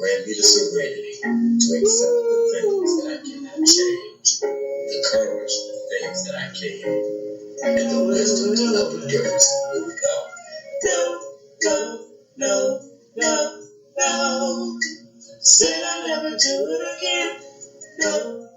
Grant me the serenity to accept the things that I cannot change, the courage for the things that I can, and the wisdom to know the difference. Here we go. No. Said I'll never do it again. No.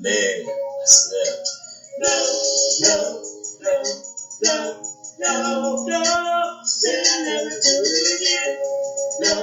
Man, I slept. No. Said I'll never do it again. No.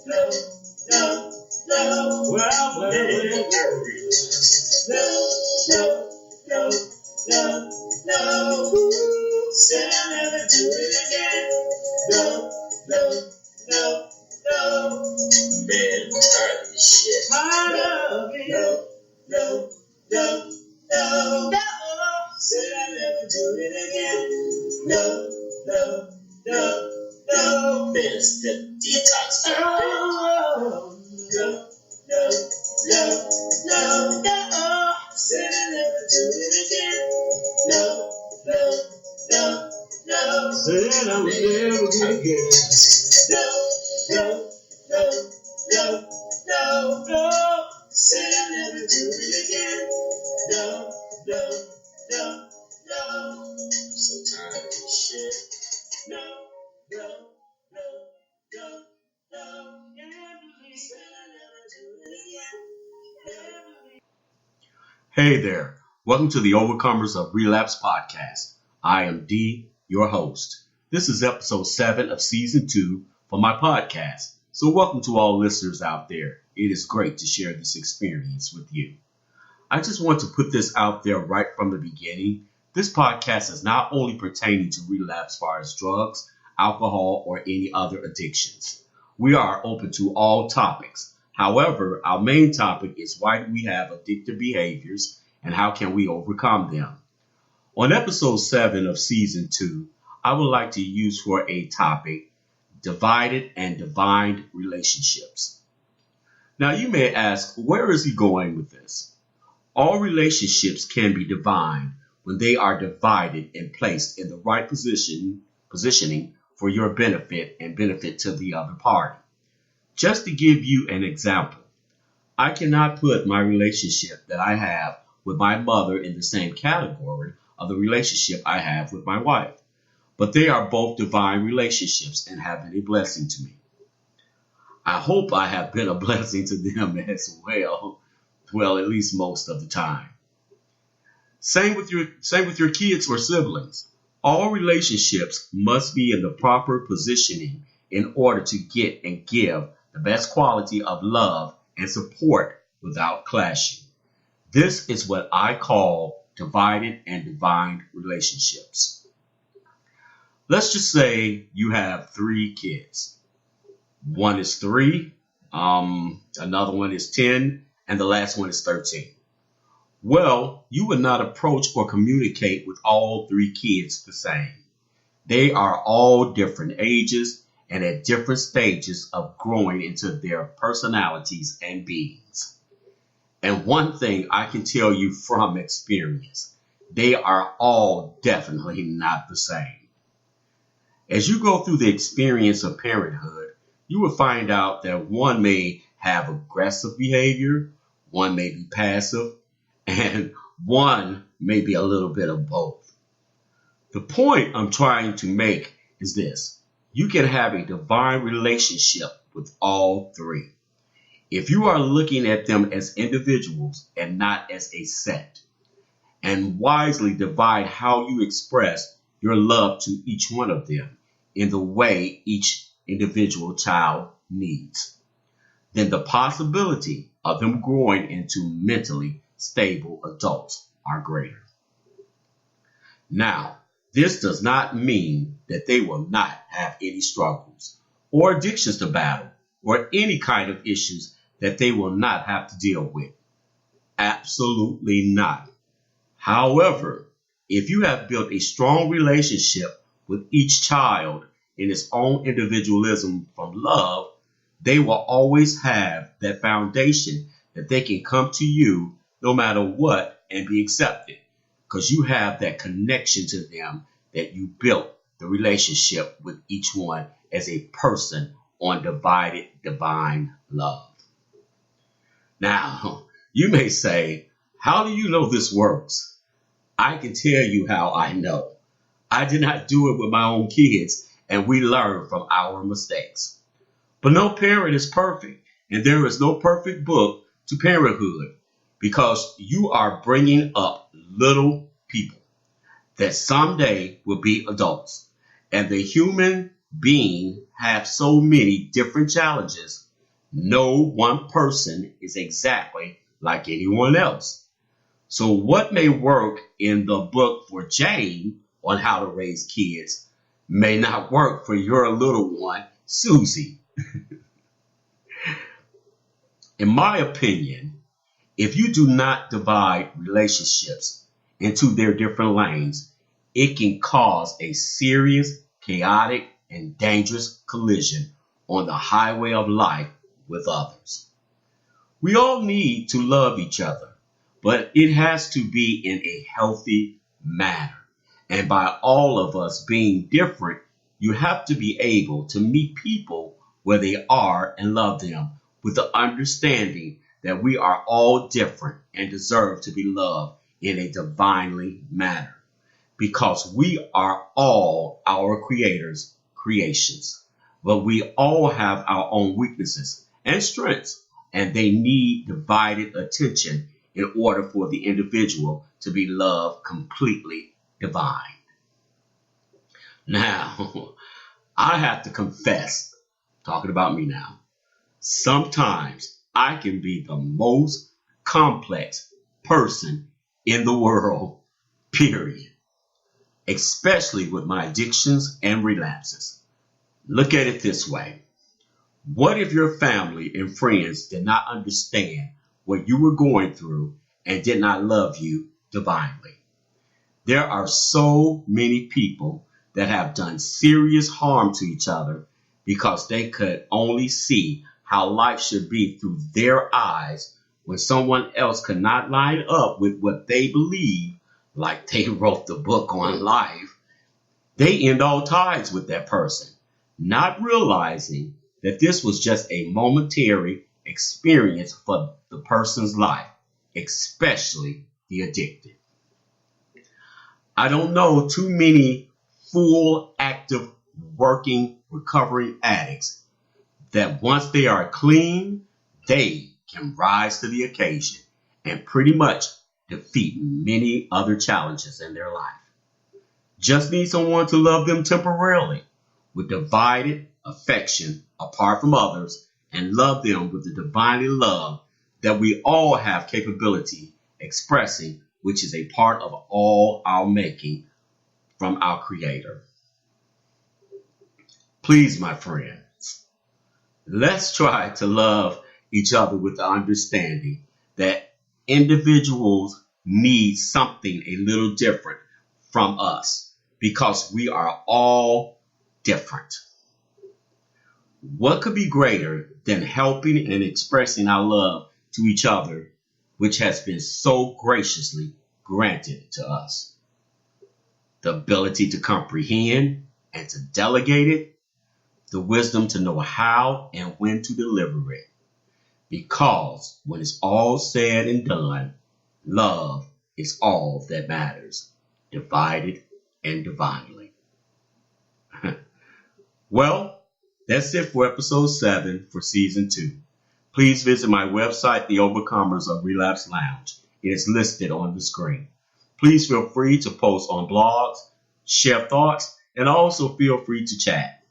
Well, no. Said I'll never do it again. No. Man, I'm tired of this shit. Tired of it. No. Said I'll never do it again. No. Man, it's the detox. No. Said I'll never do it again. No. Said I would never do it again. No. Said I'll never do it again. No. I'm so tired of this shit. No. Said I'll never do it again. Hey there. Welcome to the Overcomers of Relapse podcast. I am D, your host. This is episode 7 of season 2 for my podcast. So welcome to all listeners out there. It is great to share this experience with you. I just want to put this out there right from the beginning. This podcast is not only pertaining to relapse as far as drugs, alcohol, or any other addictions. We are open to all topics. However, our main topic is why do we have addictive behaviors and how can we overcome them? On episode 7 of season 2, I would like to use for a topic, divided and divine relationships. Now you may ask, where is he going with this? All relationships can be divine when they are divided and placed in the right positioning for your benefit and benefit to the other party. Just to give you an example, I cannot put my relationship that I have with my mother in the same category of the relationship I have with my wife. But they are both divine relationships and have been a blessing to me. I hope I have been a blessing to them as well. Well, at least most of the time. Same with your kids or siblings. All relationships must be in the proper positioning in order to get and give the best quality of love and support without clashing. This is what I call divided and divine relationships. Let's just say you have 3 kids. One is 3, another one is 10, and the last one is 13. Well, you would not approach or communicate with all 3 kids the same. They are all different ages and at different stages of growing into their personalities and beings. And one thing I can tell you from experience, they are all definitely not the same. As you go through the experience of parenthood, you will find out that one may have aggressive behavior, one may be passive, and one may be a little bit of both. The point I'm trying to make is this. You can have a divine relationship with all 3. If you are looking at them as individuals and not as a set, and wisely divide how you express your love to each one of them in the way each individual child needs, then the possibility of them growing into mentally stable adults are greater. Now, this does not mean that they will not have any struggles or addictions to battle or any kind of issues that they will not have to deal with. Absolutely not. However, if you have built a strong relationship with each child in its own individualism from love, they will always have that foundation that they can come to you no matter what and be accepted, because you have that connection to them that you built the relationship with each one as a person on divided divine love. Now, you may say, how do you know this works? I can tell you how I know. I did not do it with my own kids, and we learn from our mistakes. But no parent is perfect, and there is no perfect book to parenthood, because you are bringing up little people that someday will be adults. And the human being has so many different challenges. No one person is exactly like anyone else. So what may work in the book for Jane on how to raise kids may not work for your little one, Susie. In my opinion, if you do not divide relationships into their different lanes, it can cause a serious, chaotic, and dangerous collision on the highway of life with others. We all need to love each other, but it has to be in a healthy manner. And by all of us being different, you have to be able to meet people where they are and love them with the understanding that we are all different and deserve to be loved in a divinely manner, because we are all our Creator's creations. But we all have our own weaknesses and strengths, and they need divided attention in order for the individual to be loved completely divine. Now, I have to confess, talking about me now, sometimes I can be the most complex person in the world, period. Especially with my addictions and relapses. Look at it this way. What if your family and friends did not understand what you were going through and did not love you divinely? There are so many people that have done serious harm to each other because they could only see how life should be through their eyes when someone else could not line up with what they believe, like they wrote the book on life. They end all ties with that person, not realizing that this was just a momentary experience for the person's life, especially the addicted. I don't know too many full, active, working, recovering addicts that once they are clean, they can rise to the occasion and pretty much defeat many other challenges in their life. Just need someone to love them temporarily with divided affection apart from others, and love them with the divinely love that we all have capability expressing, which is a part of all our making from our Creator. Please, my friends, let's try to love each other with the understanding that individuals need something a little different from us, because we are all different. What could be greater than helping and expressing our love to each other, which has been so graciously granted to us? The ability to comprehend and to delegate it, the wisdom to know how and when to deliver it. Because when it's all said and done, love is all that matters, divided and divinely. Well, that's it for episode 7 for season 2. Please visit my website, The Overcomers of Relapse Lounge. It is listed on the screen. Please feel free to post on blogs, share thoughts, and also feel free to chat.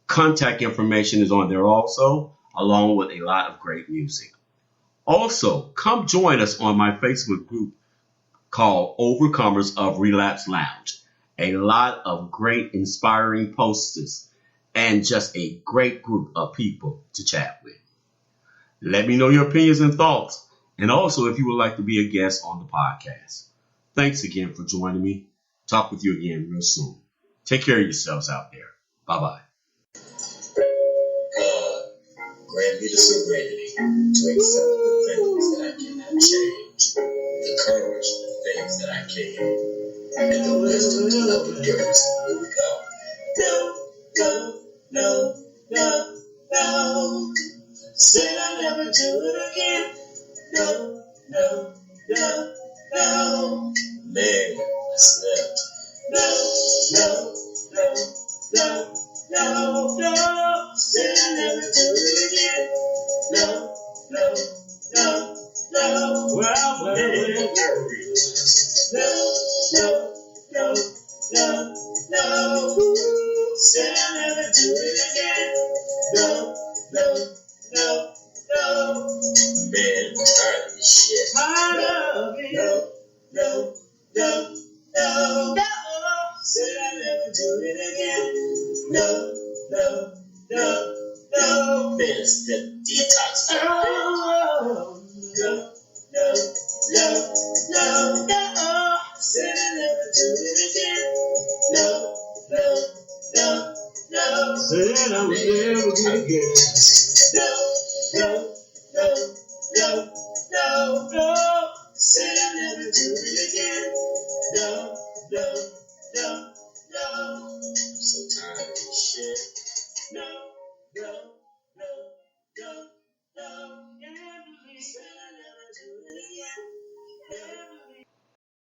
Contact information is on there also, along with a lot of great music. Also, come join us on my Facebook group called Overcomers of Relapse Lounge. A lot of great inspiring posters and just a great group of people to chat with. Let me know your opinions and thoughts, and also if you would like to be a guest on the podcast. Thanks again for joining me. Talk with you again real soon. Take care of yourselves out there. Bye-bye. God, grant me the serenity to accept the things that I cannot change, the courage for the things that I can, and the wisdom to know the difference. Here we go. No, no, no, no. no, said I never do it again. No, no, no, no. Well, no, no, no, no. Said I never do it again. No, no, no, no. Man, I'm tired of this shit. Tired of it. No, no, no, no, no. Said I never do it again. No, no, no, no. Man, it's the detox. Oh, no, no, no, no, no. Said I never do it again. No, no, no, no. Said I would never do it again.